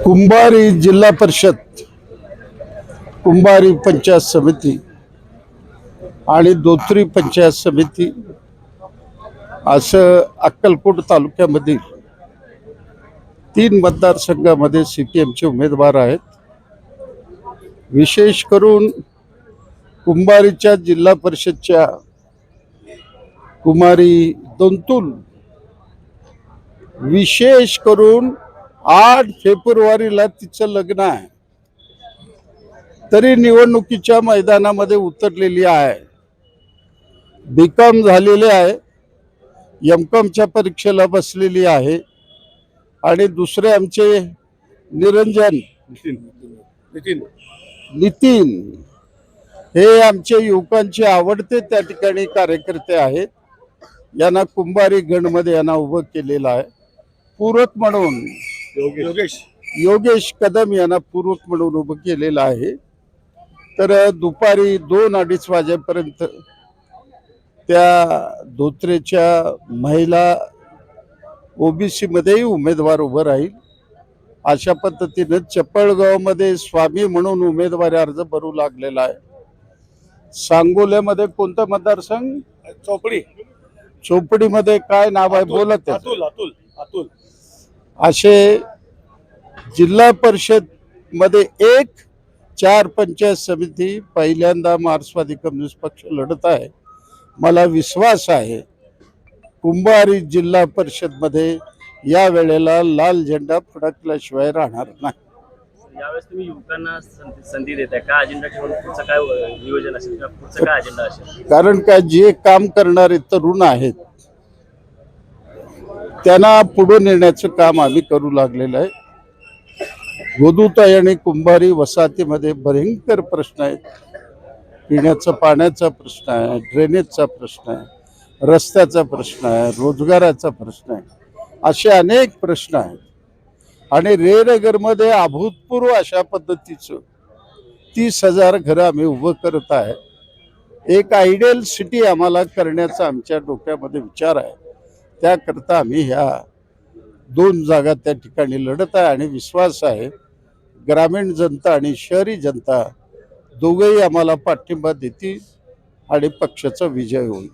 कुंभारी जिल्हा परिषद, कुंभारी पंचायत समिती आणि दोत्री पंचायत समिती असं अक्कलकोट तालुक्यामधील 3 मतदारसंघामध्ये CPMचे उमेदवार आहेत। विशेष करून कुंभारीच्या जिल्हा परिषदच्या कुमारी दोंतुल विशेष करून 8 फेब्रुवारीला तिचं लग्न आहे, तरी निवडणुकीच्या मैदानामध्ये उतरलेली आहे। BCom झालेले आहे, MComच्या परीक्षेला बसलेली आहे आणि दुसरे आमचे निरंजन नितीन हे आमचे युवकांचे आवडते त्या ठिकाणी कार्यकर्ते आहेत। यांना कुंभारी गणमध्ये यांना उभं केलेलं आहे। पूरक म्हणून योगेश कदम यांना पूरक म्हणून उभं केलेलं आहे। तर दुपारी 2-2:30 वाजेपर्यंत त्या धोत्रेच्या महिला OBC मध्येही उमेदवार उभं राहील। अशा पद्धतीने चपळगावमध्ये स्वामी म्हणून उमेदवारी अर्ज भरू लागलेला आहे। सांगोल्यामध्ये कोणता मतदारसंघ? चोपडीमध्ये काय नाव आहे बोलत अतुल। असे जिल्हा परिषद मध्ये 4 पंचायत समिती पहिल्यांदा मार्क्सवादी कम्युनिस्ट पक्ष लढत आहे। मला विश्वास आहे कुंभारी जिल्हा परिषद मध्ये या वेळेला लाल झेंडा फडकल्याशिवाय राहणार नाही। यावेळेस तुम्ही युवकांना संधी देताय का? अजेंडा ठेवून पुढचं काय नियोजन असेल किंवा पुढचं काय अजेंडा असेल? कारण का जे काम करणारे तरुण आहेत त्यांना पुढे नेण्याचं काम आम्ही करू लागलेलं आहे। गोदूताई आणि कुंभारी वसाहतीमध्ये भयंकर प्रश्न आहेत। पिण्याचं पाण्याचा प्रश्न आहे, ड्रेनेजचा प्रश्न आहे, रस्त्याचा प्रश्न आहे, रोजगाराचा प्रश्न आहे, असे अनेक प्रश्न आहेत। आणि रेनगरमध्ये अभूतपूर्व अशा पद्धतीचं 30,000 घरं आम्ही उभं करत आहे। एक आयडियल सिटी आम्हाला करण्याचा आमच्या डोक्यामध्ये विचार आहे। त्याकरता आम्ही ह्या 2 जागा त्या ठिकाणी लढत आहे आणि विश्वास आहे ग्रामीण जनता आणि शहरी जनता दोघेही आम्हाला पाठिंबा देतील आणि पक्षाचा विजय होईल।